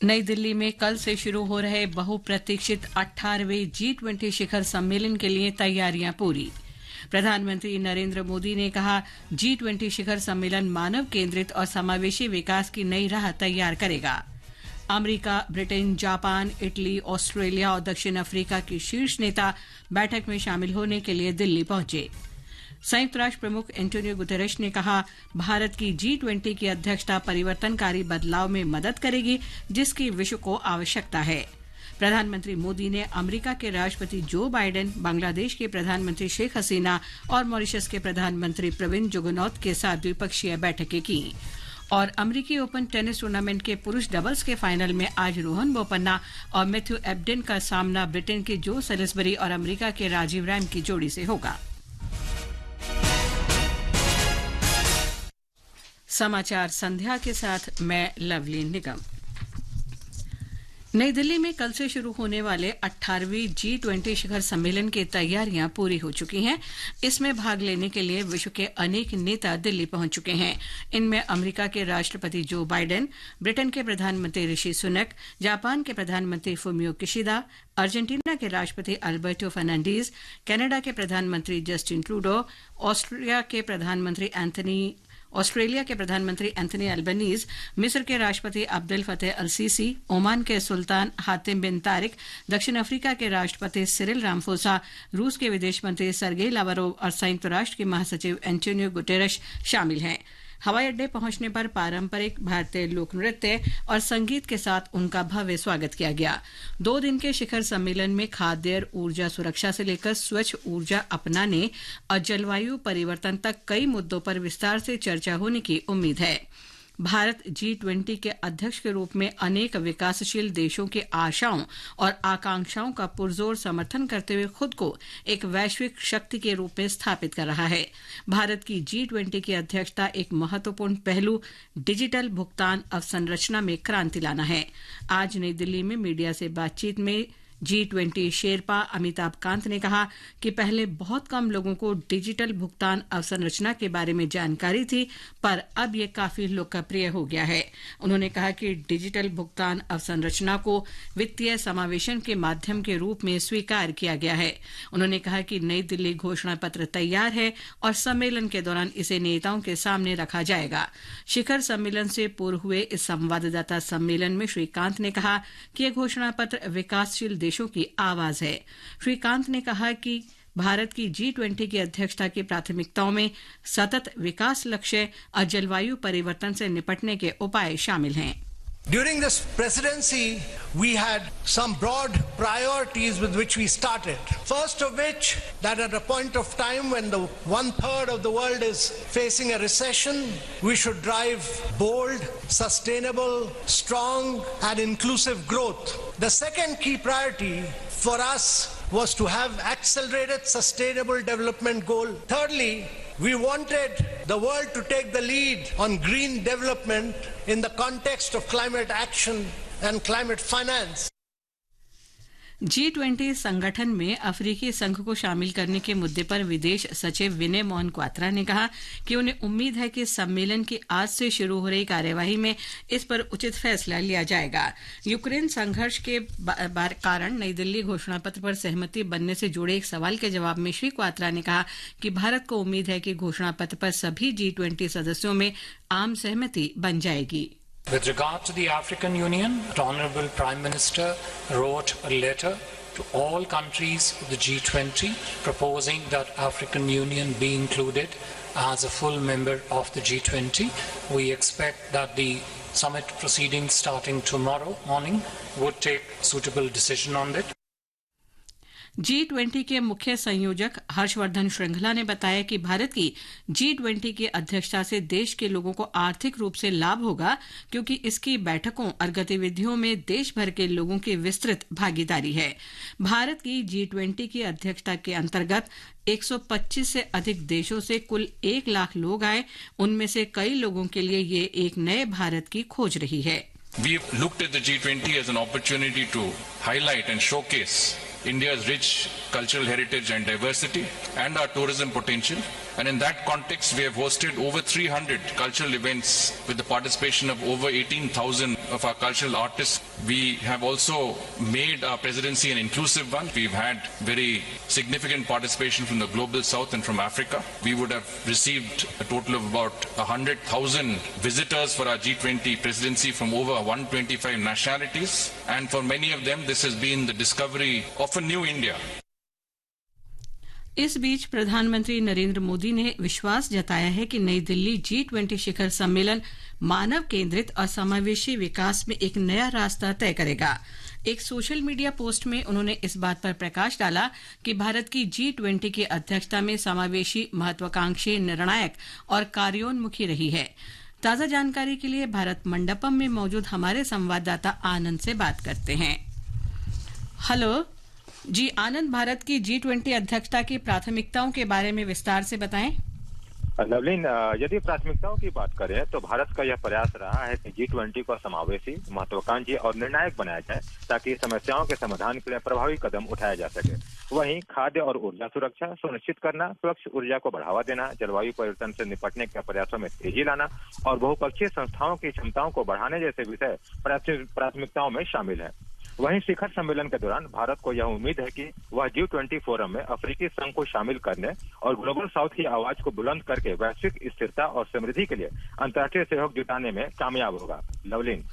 नई दिल्ली में कल से शुरू हो रहे बहुप्रतीक्षित 18वें G20 शिखर सम्मेलन के लिए तैयारियां पूरी। प्रधानमंत्री नरेंद्र मोदी ने कहा, G20 शिखर सम्मेलन मानव केंद्रित और समावेशी विकास की नई राह तैयार करेगा। America, Britain, Japan, Italy, Australia और दक्षिण अफ्रीका के शीर्ष नेता बैठक में शामिल होने के लिए दिल्ली पहुंचे। संयुक्त राष्ट्र प्रमुख एंटोनियो गुतेरेश ने कहा, भारत की G20 की अध्यक्षता परिवर्तनकारी बदलाव में मदद करेगी, जिसकी विश्व को आवश्यकता है। प्रधानमंत्री मोदी ने अमेरिका के राष्ट्रपति जो बाइडेन, बांग्लादेश के प्रधानमंत्री शेख हसीना और मॉरिशस के प्रधानमंत्री प्रविंद जुगनौथ के साथ द्विपक्षीय बैठकें की। और अमेरिकी ओपन टेनिस टूर्नामेंट के पुरुष डबल्स के फाइनल में आज रोहन बोपन्ना और मैथ्यू एबडेन का सामना ब्रिटेन के जो सैलिसबरी और अमेरिका के राजीव राम की जोड़ी से होगा। समाचार संध्या के साथ मैं लवली निगम। नई दिल्ली में कल से शुरू होने वाले 18वीं G20 शिखर सम्मेलन की तैयारियां पूरी हो चुकी हैं। इसमें भाग लेने के लिए विश्व के अनेक नेता दिल्ली पहुंच चुके हैं। इनमें अमेरिका के राष्ट्रपति जो बाइडेन, ब्रिटेन के प्रधानमंत्री ऋषि सुनक, जापान के प्रधानमंत्री फुमियो किशिदा, अर्जेंटीना के राष्ट्रपति अल्बर्टो फर्नांडीज, कनाडा के प्रधानमंत्री जस्टिन ट्रूडो, ऑस्ट्रेलिया के प्रधानमंत्री एंथनी अल्बनीज, मिस्र के राष्ट्रपति अब्देल फतेह अल सीसी, ओमान के सुल्तान हातिम बिन तारिक, दक्षिण अफ्रीका के राष्ट्रपति सिरिल रामफोसा, रूस के विदेश मंत्री सरगेई लावरोव और संयुक्त राष्ट्र के महासचिव एंटोनियो गुटेरेश शामिल हैं। हवाई अड्डे पहुंचने पर पारंपरिक भारतीय लोक नृत्य और संगीत के साथ उनका भव्य स्वागत किया गया। 2 दिन के शिखर सम्मेलन में खाद्य ऊर्जा सुरक्षा से लेकर स्वच्छ ऊर्जा अपनाने और जलवायु परिवर्तन तक कई मुद्दों पर विस्तार से चर्चा होने की उम्मीद है। भारत G20 के अध्यक्ष के रूप में अनेक विकासशील देशों की आशाओं और आकांक्षाओं का पुरजोर समर्थन करते हुए खुद को एक वैश्विक शक्ति के रूप में स्थापित कर रहा है। भारत की G20 की अध्यक्षता एक महत्वपूर्ण पहलू डिजिटल भुगतान अवसंरचना में क्रांति लाना है। आज नई दिल्ली में मीडिया से बातचीत में G20 शेरपा अमिताभ कांत ने कहा कि पहले बहुत कम लोगों को डिजिटल भुगतान अवसंरचना के बारे में जानकारी थी, पर अब यह काफी लोकप्रिय हो गया है। उन्होंने कहा कि डिजिटल भुगतान अवसंरचना को वित्तीय समावेशन के माध्यम के रूप में स्वीकार किया गया है। उन्होंने कहा कि नई दिल्ली घोषणा पत्र तैयार है और सम्मेलन के दौरान इसे नेताओं के सामने रखा जाएगा। शिखर सम्मेलन से पूर्व हुए इस संवाददाता सम्मेलन में श्री कांत ने कहा कि यह घोषणा पत्र विकासशील देशों की आवाज है। श्री कांत ने कहा कि भारत की G20 की अध्यक्षता की प्राथमिकताओं में सतत विकास लक्ष्य और जलवायु परिवर्तन से निपटने के उपाय शामिल हैं। During this presidency, we had some broad priorities with which we started. First of which, that at a point of time when the 1/3 of the world is facing a recession, we should drive bold, sustainable, strong and inclusive growth. The second key priority for us was to have accelerated sustainable development goal. Thirdly, we wanted the world to take the lead on green development in the context of climate action and climate finance. G20 संगठन में अफ्रीकी संघ को शामिल करने के मुद्दे पर विदेश सचिव विनय मोहन क्वात्रा ने कहा कि उन्हें उम्मीद है कि सम्मेलन की आज से शुरू हो रही कार्यवाही में इस पर उचित फैसला लिया जाएगा। यूक्रेन संघर्ष के कारण नई दिल्ली घोषणा पत्र पर सहमति बनने से जुड़े एक सवाल के जवाब में श्री क्वात्रा ने कहा कि भारत को उम्मीद है कि घोषणा पत्र पर सभी G20 सदस्यों में आम सहमति बन जाएगी। With regard to the African Union, the Honourable Prime Minister wrote a letter to all countries of the G20 proposing that African Union be included as a full member of the G20. We expect that the summit proceedings starting tomorrow morning would take suitable decision on it. G20 के मुख्य संयोजक हर्षवर्धन श्रृंगला ने बताया कि भारत की G20 की अध्यक्षता से देश के लोगों को आर्थिक रूप से लाभ होगा, क्योंकि इसकी बैठकों और गतिविधियों में देश भर के लोगों की विस्तृत भागीदारी है। भारत की G20 की अध्यक्षता के अंतर्गत 125 से अधिक देशों से कुल 1 लाख लोग आए। उनमें से कई लोगों के लिए ये एक नए भारत की खोज रही है। We've looked at the G20 as an opportunity to highlight and showcase India's rich cultural heritage and diversity and our tourism potential. And in that context, we have hosted over 300 cultural events with the participation of over 18,000 of our cultural artists. We have also made our presidency an inclusive one. We've had very significant participation from the Global South and from Africa. We would have received a total of about 100,000 visitors for our G20 presidency from over 125 nationalities. And for many of them, this has been the discovery of a new India. इस बीच प्रधानमंत्री नरेंद्र मोदी ने विश्वास जताया है कि नई Delhi G20 शिखर सम्मेलन मानव केंद्रित और समावेशी विकास में एक नया रास्ता तय करेगा। एक सोशल मीडिया पोस्ट में उन्होंने इस बात पर प्रकाश डाला कि भारत की G20 की अध्यक्षता में समावेशी, महत्वाकांक्षी, निर्णायक और कार्योन्मुखी रही है। ताजा जानकारी के लिए भारत मंडपम में मौजूद हमारे संवाददाता आनंद से बात करते हैं। हेलो जी आनंद, भारत की G20 अध्यक्षता की प्राथमिकताओं के बारे में विस्तार से बताएं। नवलीन, यदि प्राथमिकताओं की बात करें तो भारत का यह प्रयास रहा है कि G20 को समावेशी, महत्वाकांक्षी और निर्णायक बनाया जाए ताकि समस्याओं के समाधान के लिए प्रभावी कदम उठाया जा सके। वहीं खाद्य और ऊर्जा सुरक्षा सुनिश्चित करना, स्वच्छ ऊर्जा को बढ़ावा देना, जलवायु परिवर्तन से निपटने के प्रयासों में तेजी लाना और बहुपक्षीय संस्थाओं की क्षमताओं को बढ़ाने जैसे विषय प्राथमिकताओं में शामिल है। वहीं शिखर सम्मेलन के दौरान भारत को यह उम्मीद है कि वह G20 फोरम में अफ्रीकी संघ को शामिल करने और ग्लोबल साउथ की आवाज को बुलंद करके वैश्विक स्थिरता और समृद्धि के लिए अंतर्राष्ट्रीय सहयोग जुटाने में कामयाब होगा। लवलीन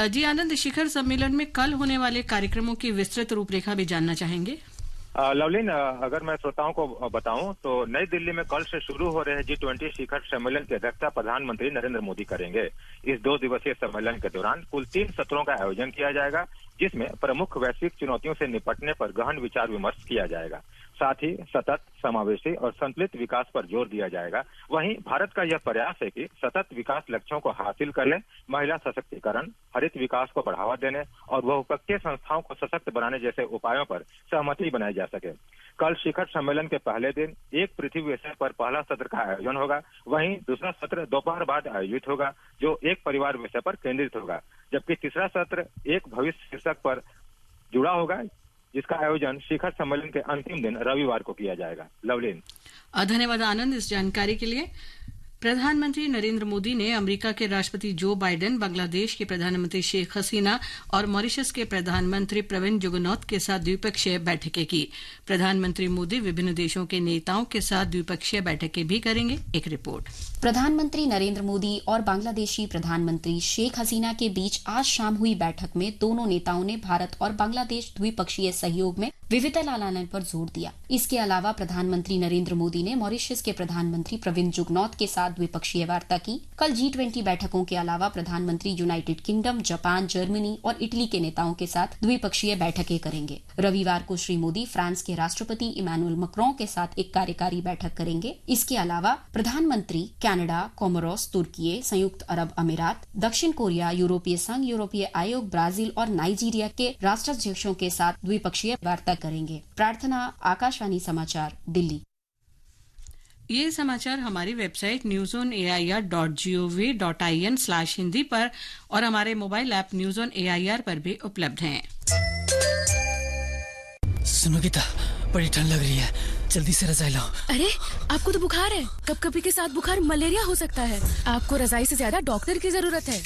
जी आनंद, शिखर सम्मेलन में कल होने वाले कार्यक्रमों की विस्तृत रूपरेखा भी जानना चाहेंगे। लवलीन, अगर मैं श्रोताओं को बताऊं तो नई दिल्ली में कल से शुरू हो रहे G20 शिखर सम्मेलन की अध्यक्षता प्रधानमंत्री नरेंद्र मोदी करेंगे। इस 2 दिवसीय सम्मेलन के दौरान कुल 3 सत्रों का आयोजन किया जाएगा, जिसमें प्रमुख वैश्विक चुनौतियों से निपटने पर गहन विचार विमर्श किया जाएगा। साथ ही सतत, समावेशी और संतुलित विकास पर जोर दिया जाएगा। वहीं भारत का यह प्रयास है कि सतत विकास लक्ष्यों को हासिल करने, महिला सशक्तिकरण, हरित विकास को बढ़ावा देने और बहुपक्षीय संस्थाओं को सशक्त बनाने जैसे उपायों पर सहमति बनाई जा सके। कल शिखर सम्मेलन के पहले दिन एक पृथ्वी विषय पर पहला सत्र का आयोजन होगा। वहीं दूसरा सत्र दोपहर बाद आयोजित होगा, जो एक परिवार विषय पर केंद्रित होगा, जबकि तीसरा सत्र एक भविष्य शीर्षक पर जुड़ा होगा, जिसका आयोजन शिखर सम्मेलन के अंतिम दिन रविवार को किया जाएगा। लवलीन, धन्यवाद आनंद इस जानकारी के लिए। प्रधानमंत्री नरेंद्र मोदी ने अमेरिका के राष्ट्रपति जो बाइडेन, बांग्लादेश के प्रधानमंत्री शेख हसीना और मॉरिशस के प्रधानमंत्री प्रविंद जुगनौथ के साथ द्विपक्षीय बैठकें की। प्रधानमंत्री मोदी विभिन्न देशों के नेताओं के साथ द्विपक्षीय बैठकें भी करेंगे। एक रिपोर्ट। प्रधानमंत्री नरेंद्र मोदी और बांग्लादेशी प्रधानमंत्री शेख हसीना के बीच आज शाम हुई बैठक में दोनों नेताओं ने भारत और बांग्लादेश द्विपक्षीय सहयोग में विविधता लाने पर जोर दिया। इसके अलावा प्रधानमंत्री नरेंद्र मोदी ने मॉरिशस के प्रधानमंत्री प्रविंद जुगनौथ के साथ द्विपक्षीय वार्ता की। कल G20 बैठकों के अलावा प्रधानमंत्री यूनाइटेड किंगडम, जापान, जर्मनी और इटली के नेताओं के साथ द्विपक्षीय बैठकें करेंगे। रविवार को श्री मोदी फ्रांस के राष्ट्रपति इमैनुअल मैक्रों के साथ एक कार्यकारी बैठक करेंगे। इसके अलावा प्रधानमंत्री कनाडा, कोमोरोस, तुर्की, संयुक्त अरब अमीरात, दक्षिण कोरिया, यूरोपीय संघ, यूरोपीय आयोग, ब्राजील और नाइजीरिया के राष्ट्राध्यक्षों के साथ द्विपक्षीय वार्ता करेंगे। प्रार्थना, आकाशवाणी समाचार, दिल्ली। ये समाचार हमारी वेबसाइट newsonair.gov.in/hindi पर और हमारे mobile app news on AIR पर भी उपलब्ध हैं। सुनो गीता, बड़ी ठंड लग रही है, जल्दी से रजाई लाओ। अरे आपको तो बुखार है, कभी-कभी के साथ बुखार मलेरिया हो सकता है। आपको रजाई से ज्यादा डॉक्टर की जरूरत है।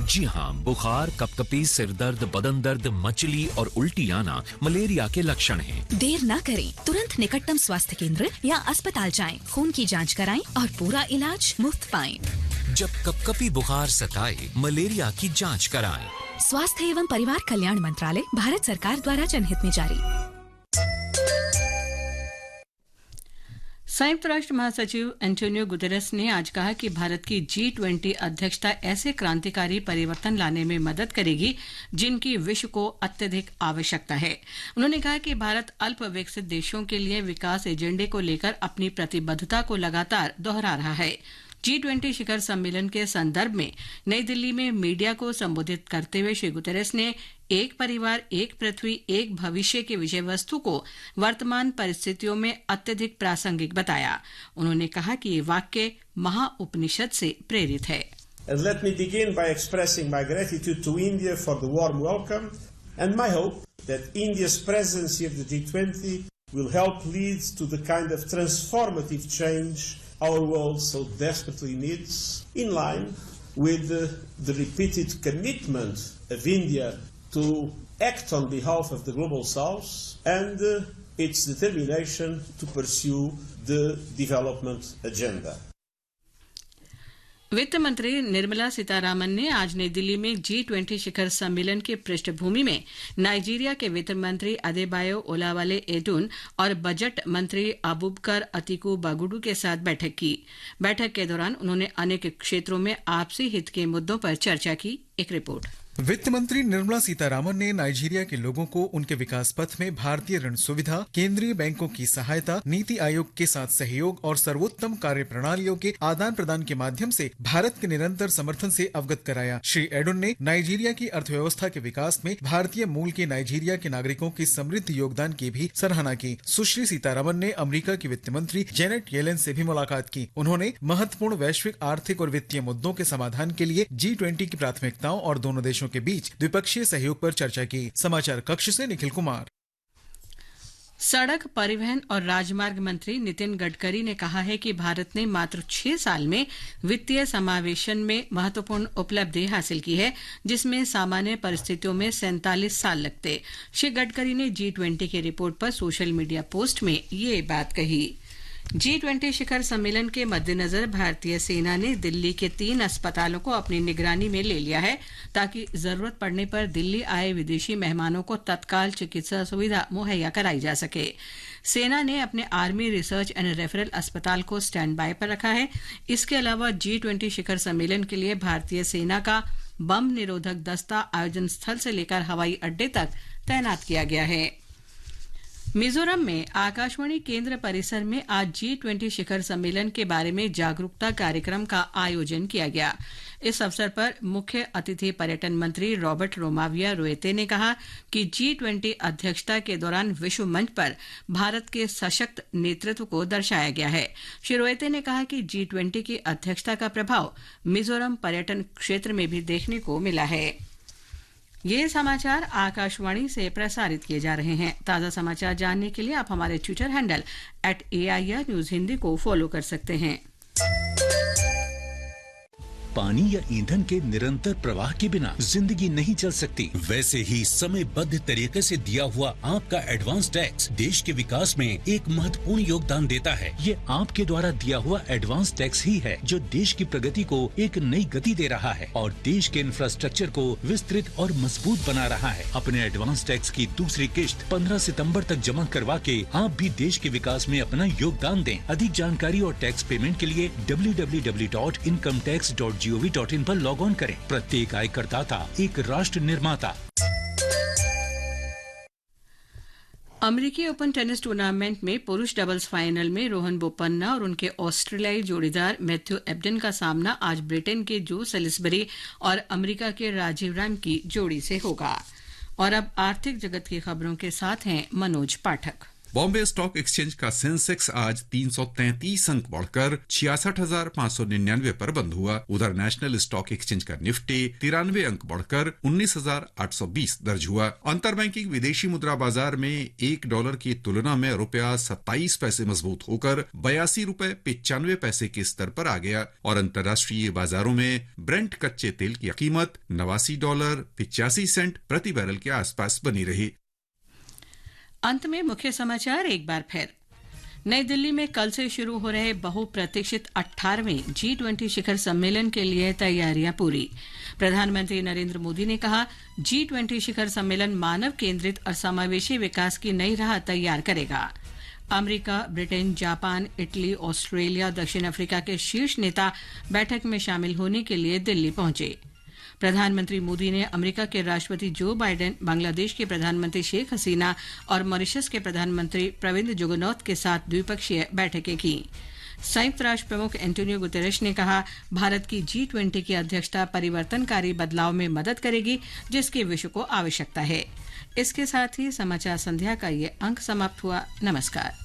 जी हाँ, बुखार, कपकपी, सिर दर्द, बदन दर्द, मचली और उल्टी आना मलेरिया के लक्षण हैं। देर न करें, तुरंत निकटतम स्वास्थ्य केंद्र या अस्पताल जाएं, खून की जांच कराएं और पूरा इलाज मुफ्त पाएं। जब कपकपी बुखार सताए, मलेरिया की जांच कराएं। स्वास्थ्य एवं परिवार कल्याण मंत्रालय, भारत सरकार द्वारा जनहित में जारी। संयुक्त राष्ट्र महासचिव एंटोनियो गुतेरेस ने आज कहा कि भारत की G20 अध्यक्षता ऐसे क्रांतिकारी परिवर्तन लाने में मदद करेगी जिनकी विश्व को अत्यधिक आवश्यकता है। उन्होंने कहा कि भारत अल्प विकसित देशों के लिए विकास एजेंडे को लेकर अपनी प्रतिबद्धता को लगातार दोहरा रहा है। G20 शिखर सम्मेलन के संदर्भ में नई दिल्ली में मीडिया को संबोधित करते हुए श्री गुतेरेस ने एक परिवार, एक पृथ्वी, एक भविष्य की विषय वस्तु को वर्तमान परिस्थितियों में अत्यधिक प्रासंगिक बताया। उन्होंने कहा कि ये वाक्य महाउपनिषद से प्रेरित है। And let me begin by expressing my gratitude to India for the warm welcome and my hope that India's presidency of the G20 will help lead to the kind of transformative change our world so desperately needs, in line with the repeated commitment of India to act on behalf of the Global South and its determination to pursue the development agenda. वित्त मंत्री निर्मला सीतारामन ने आज नई दिल्ली में G20 शिखर सम्मेलन के पृष्ठभूमि में नाइजीरिया के वित्त मंत्री अदेबायो ओलावाले एडुन और बजट मंत्री अबूबकर अतिकू बागुडू के साथ बैठक की। बैठक के दौरान उन्होंने अनेक क्षेत्रों में आपसी हित के मुद्दों पर चर्चा की। एक रिपोर्ट। वित्त मंत्री निर्मला सीतारामन ने नाइजीरिया के लोगों को उनके विकास पथ में भारतीय ऋण सुविधा, केंद्रीय बैंकों की सहायता, नीति आयोग के साथ सहयोग और सर्वोत्तम कार्य प्रणालियों के आदान प्रदान के माध्यम से भारत के निरंतर समर्थन से अवगत कराया। श्री एडुन ने नाइजीरिया की अर्थव्यवस्था के विकास में भारतीय मूल के नाइजीरिया के नागरिकों के समृद्ध योगदान की भी सराहना की। सुश्री सीतारामन ने अमेरिका की वित्त मंत्री जेनेट येलेन से भी मुलाकात की। उन्होंने महत्वपूर्ण वैश्विक आर्थिक और वित्तीय मुद्दों के समाधान के लिए G20 की प्राथमिकताओं और दोनों देशों के बीच द्विपक्षीय सहयोग पर चर्चा की। समाचार कक्ष से निखिल कुमार। सड़क परिवहन और राजमार्ग मंत्री नितिन गडकरी ने कहा है कि भारत ने मात्र 6 साल में वित्तीय समावेशन में महत्वपूर्ण उपलब्धि हासिल की है, जिसमें सामान्य परिस्थितियों में 47 साल लगते। श्री गडकरी ने G20 की रिपोर्ट पर सोशल मीडिया पोस्ट में ये बात कही। G20 शिखर सम्मेलन के मद्देनजर भारतीय सेना ने दिल्ली के 3 अस्पतालों को अपनी निगरानी में ले लिया है, ताकि जरूरत पड़ने पर दिल्ली आए विदेशी मेहमानों को तत्काल चिकित्सा सुविधा मुहैया कराई जा सके। सेना ने अपने आर्मी रिसर्च एंड रेफरल अस्पताल को स्टैंड बाय पर रखा है। इसके अलावा G20 शिखर सम्मेलन के लिए भारतीय सेना का बम निरोधक दस्ता आयोजन स्थल से लेकर हवाई अड्डे तक तैनात किया गया है। मिजोरम में आकाशवाणी केंद्र परिसर में आज G20 शिखर सम्मेलन के बारे में जागरूकता कार्यक्रम का आयोजन किया गया। इस अवसर पर मुख्य अतिथि पर्यटन मंत्री रॉबर्ट रोमाविया रोएते ने कहा कि G20 अध्यक्षता के दौरान विश्व मंच पर भारत के सशक्त नेतृत्व को दर्शाया गया है। श्री रोएते ने कहा कि G20 की अध्यक्षता का प्रभाव मिजोरम पर्यटन क्षेत्र में भी देखने को मिला है। ये समाचार आकाशवाणी से प्रसारित किए जा रहे हैं। ताज़ा समाचार जानने के लिए आप हमारे Twitter handle @AIR News Hindi को फॉलो कर सकते हैं। पानी या ईंधन के निरंतर प्रवाह के बिना जिंदगी नहीं चल सकती। वैसे ही समयबद्ध तरीके से दिया हुआ आपका एडवांस टैक्स देश के विकास में एक महत्वपूर्ण योगदान देता है। ये आपके द्वारा दिया हुआ एडवांस टैक्स ही है जो देश की प्रगति को एक नई गति दे रहा है और देश के इंफ्रास्ट्रक्चर को विस्तृत और मजबूत बना रहा है। अपने एडवांस टैक्स की दूसरी किश्त 15 सितंबर तक जमा करवा के आप भी देश के विकास में अपना योगदान दें। अधिक जानकारी और टैक्स पेमेंट के लिए www.incometax.gov.in पर लॉग ऑन करें। प्रत्येक आयकरदाता एक राष्ट्र निर्माता। अमेरिकी ओपन टेनिस टूर्नामेंट में पुरुष डबल्स फाइनल में रोहन बोपन्ना और उनके ऑस्ट्रेलियाई जोड़ीदार मैथ्यू एब्डन का सामना आज ब्रिटेन के जो सेलिसबरी और अमेरिका के राजीव राम की जोड़ी से होगा। और अब आर्थिक जगत की खबरों के साथ हैं मनोज पाठक। बॉम्बे स्टॉक एक्सचेंज का सेंसेक्स आज 333 अंक बढ़कर 66,599 पर बंद हुआ। उधर नेशनल स्टॉक एक्सचेंज का निफ्टी 93 अंक बढ़कर 19,820 दर्ज हुआ। अंतर बैंकिंग विदेशी मुद्रा बाजार में $1 की तुलना में रुपया 27 पैसे मजबूत होकर 82 रुपए 95 पैसे के स्तर पर आ गया और अंतर्राष्ट्रीय बाजारों में ब्रेंट कच्चे तेल की कीमत $89.85 प्रति बैरल के आसपास बनी रही। अंत में मुख्य समाचार एक बार फिर। नई दिल्ली में कल से शुरू हो रहे बहुप्रतीक्षित 18वें G20 शिखर सम्मेलन के लिए तैयारियां पूरी। प्रधानमंत्री नरेंद्र मोदी ने कहा, G20 शिखर सम्मेलन मानव केंद्रित और समावेशी विकास की नई राह तैयार करेगा। America, Britain, Japan, Italy, Australia, दक्षिण अफ्रीका के शीर्ष नेता बैठक में शामिल होने के लिए दिल्ली पहुंचे। प्रधानमंत्री मोदी ने अमेरिका के राष्ट्रपति जो बाइडेन, बांग्लादेश के प्रधानमंत्री शेख हसीना और मॉरिशस के प्रधानमंत्री प्रविंद जुगनौथ के साथ द्विपक्षीय बैठकें की। संयुक्त राष्ट्र प्रमुख एंटोनियो गुतेरेश ने कहा, भारत की G20 की अध्यक्षता परिवर्तनकारी बदलाव में मदद करेगी, जिसकी विश्व को आवश्यकता है। इसके साथ ही समाचार संध्या का ये अंक समाप्त हुआ। नमस्कार।